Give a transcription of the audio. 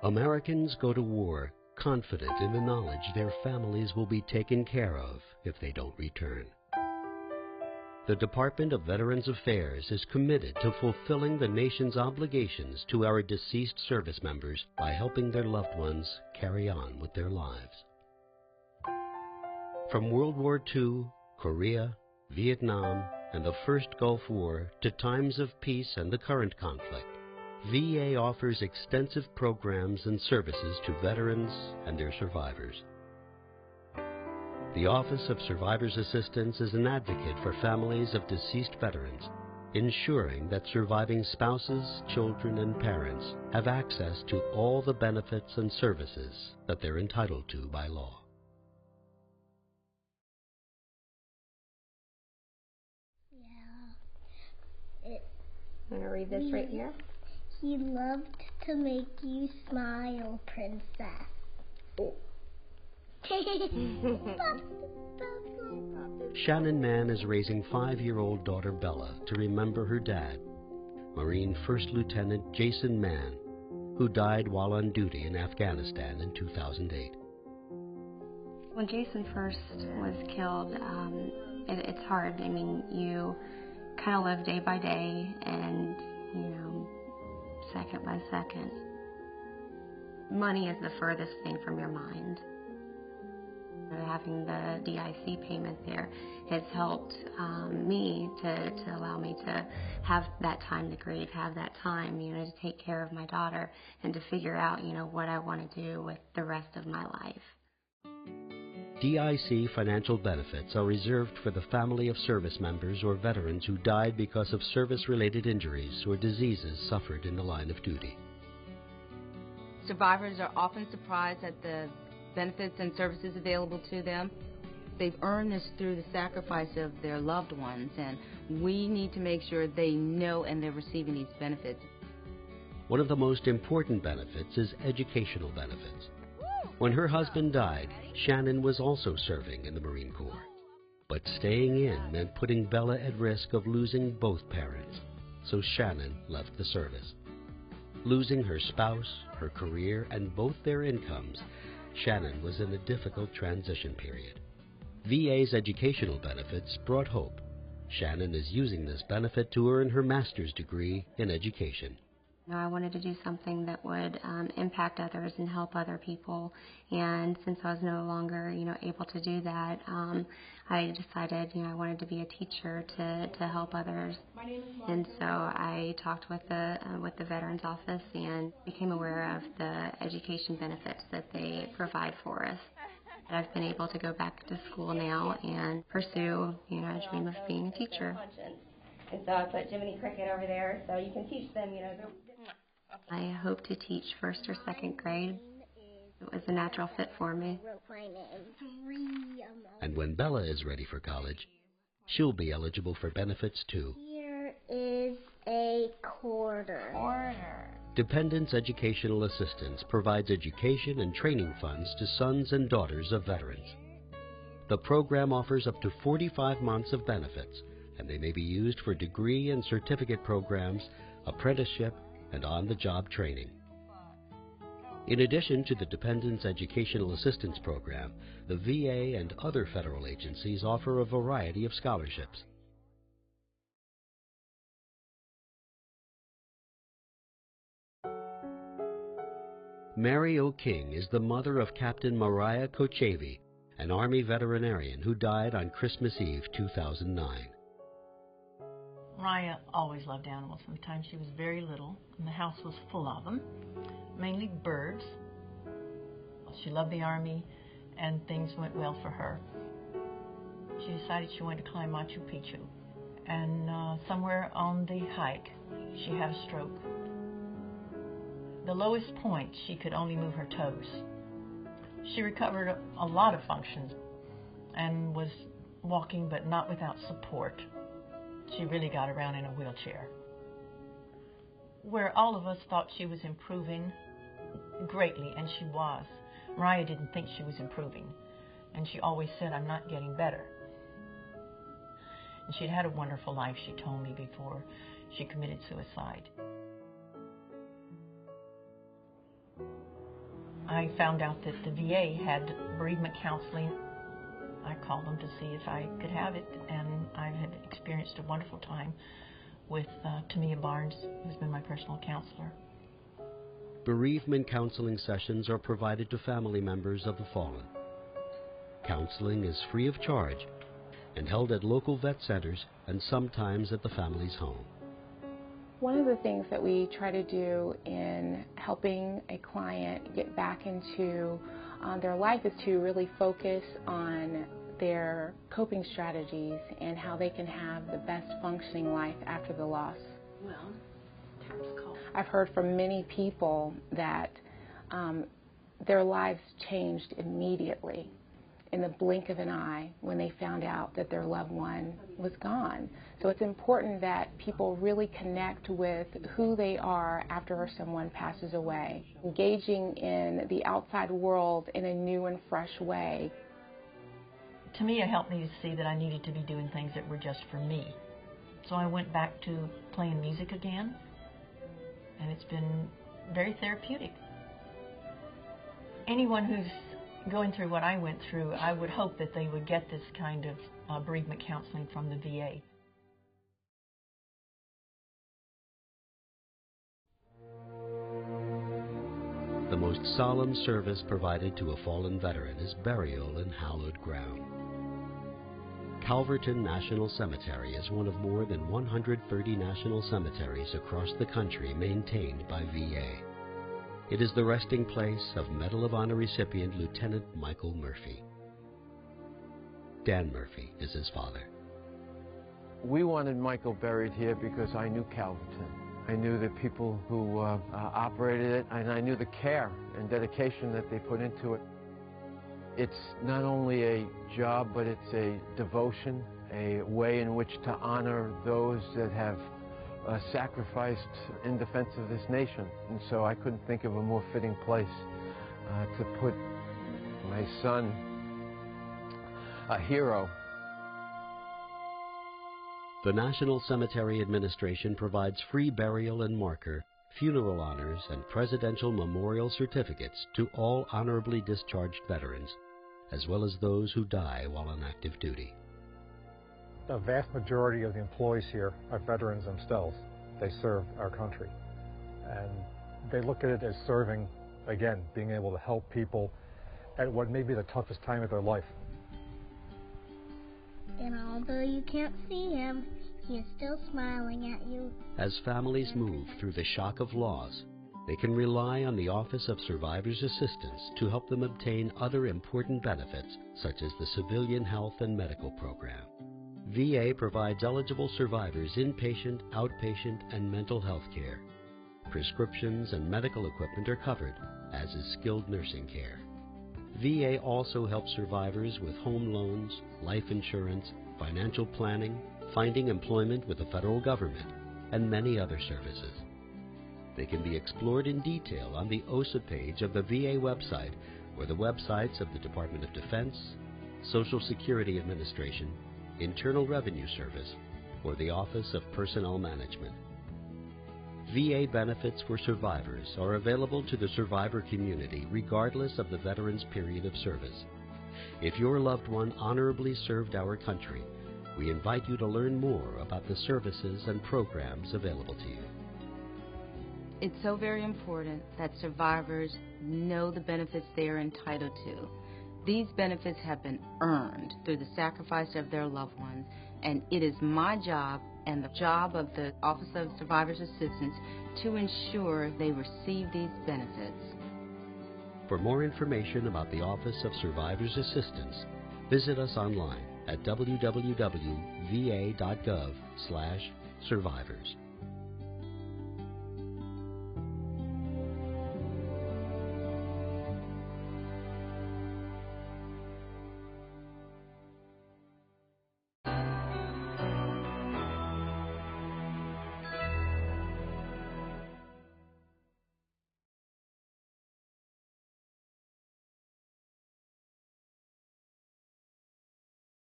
Americans go to war confident in the knowledge their families will be taken care of if they don't return. The Department of Veterans Affairs is committed to fulfilling the nation's obligations to our deceased service members by helping their loved ones carry on with their lives. From World War II, Korea, Vietnam, and the First Gulf War to times of peace and the current conflict, VA offers extensive programs and services to veterans and their survivors. The Office of Survivors Assistance is an advocate for families of deceased veterans, ensuring that surviving spouses, children, and parents have access to all the benefits and services that they're entitled to by law. I'm going to read this right here. He loved to make you smile, princess. Oh. Shannon Mann is raising 5-year-old daughter Bella to remember her dad, Marine First Lieutenant Jason Mann, who died while on duty in Afghanistan in 2008. When Jason first was killed, it's hard. I mean, you kind of live day by day and, second by second. Money is the furthest thing from your mind. Having the DIC payment there has helped me to allow me to have that time to grieve, have that time, to take care of my daughter and to figure out, what I want to do with the rest of my life. DIC financial benefits are reserved for the family of service members or veterans who died because of service-related injuries or diseases suffered in the line of duty. Survivors are often surprised at the benefits and services available to them. They've earned this through the sacrifice of their loved ones, and we need to make sure they know and they're receiving these benefits. One of the most important benefits is educational benefits. When her husband died, Shannon was also serving in the Marine Corps. But staying in meant putting Bella at risk of losing both parents, so Shannon left the service. Losing her spouse, her career, and both their incomes, Shannon was in a difficult transition period. VA's educational benefits brought hope. Shannon is using this benefit to earn her master's degree in education. I wanted to do something that would impact others and help other people, and since I was no longer, able to do that, I decided, I wanted to be a teacher to help others. And so I talked with the Veterans Office and became aware of the education benefits that they provide for us. I've been able to go back to school now and pursue, a dream of being a teacher. And so I put Jiminy Cricket over there so you can teach them, I hope to teach first or second grade. It was a natural fit for me. And when Bella is ready for college, she'll be eligible for benefits too. Here is a quarter. Dependents Educational Assistance provides education and training funds to sons and daughters of veterans. The program offers up to 45 months of benefits, and they may be used for degree and certificate programs, apprenticeship, and on-the-job training. In addition to the Dependents Educational Assistance Program, the VA and other federal agencies offer a variety of scholarships. Mary O'King is the mother of Captain Mariah Kochevi, an Army veterinarian who died on Christmas Eve 2009. Mariah always loved animals. From the time she was very little, and the house was full of them, mainly birds. She loved the Army, and things went well for her. She decided she wanted to climb Machu Picchu, and somewhere on the hike, she had a stroke. The lowest point, she could only move her toes. She recovered a lot of functions and was walking, but not without support. She really got around in a wheelchair. Where all of us thought she was improving greatly, and she was, Mariah didn't think she was improving. And she always said, "I'm not getting better." And she'd had a wonderful life, she told me, before she committed suicide. I found out that the VA had bereavement counseling. I called them to see if I could have it, and I have experienced a wonderful time with Tamia Barnes, who's been my personal counselor. Bereavement counseling sessions are provided to family members of the fallen. Counseling is free of charge and held at local vet centers and sometimes at the family's home. One of the things that we try to do in helping a client get back into their life is to really focus on their coping strategies and how they can have the best functioning life after the loss. I've heard from many people that their lives changed immediately in the blink of an eye when they found out that their loved one was gone. So it's important that people really connect with who they are after someone passes away, engaging in the outside world in a new and fresh way. Tamia helped me to see that I needed to be doing things that were just for me. So I went back to playing music again, and it's been very therapeutic. Anyone who's going through what I went through, I would hope that they would get this kind of bereavement counseling from the VA. The most solemn service provided to a fallen veteran is burial in hallowed ground. Calverton National Cemetery is one of more than 130 national cemeteries across the country maintained by VA. It is the resting place of Medal of Honor recipient Lieutenant Michael Murphy. Dan Murphy is his father. We wanted Michael buried here because I knew Calverton. I knew the people who operated it, and I knew the care and dedication that they put into it. It's not only a job, but it's a devotion, a way in which to honor those that have sacrificed in defense of this nation. And so I couldn't think of a more fitting place to put my son, a hero. The National Cemetery Administration provides free burial and marker, funeral honors, and presidential memorial certificates to all honorably discharged veterans, as well as those who die while on active duty. The vast majority of the employees here are veterans themselves. They serve our country. And they look at it as serving, again, being able to help people at what may be the toughest time of their life. And although you can't see him, he is still smiling at you. As families move through the shock of loss, they can rely on the Office of Survivors Assistance to help them obtain other important benefits, such as the Civilian Health and Medical Program. VA provides eligible survivors inpatient, outpatient, and mental health care. Prescriptions and medical equipment are covered, as is skilled nursing care. VA also helps survivors with home loans, life insurance, financial planning, finding employment with the federal government, and many other services. They can be explored in detail on the OSA page of the VA website or the websites of the Department of Defense, Social Security Administration, Internal Revenue Service, or the Office of Personnel Management. VA benefits for survivors are available to the survivor community regardless of the veteran's period of service. If your loved one honorably served our country, we invite you to learn more about the services and programs available to you. It's so very important that survivors know the benefits they are entitled to. These benefits have been earned through the sacrifice of their loved ones, and it is my job and the job of the Office of Survivors Assistance to ensure they receive these benefits. For more information about the Office of Survivors Assistance, visit us online at www.va.gov/survivors.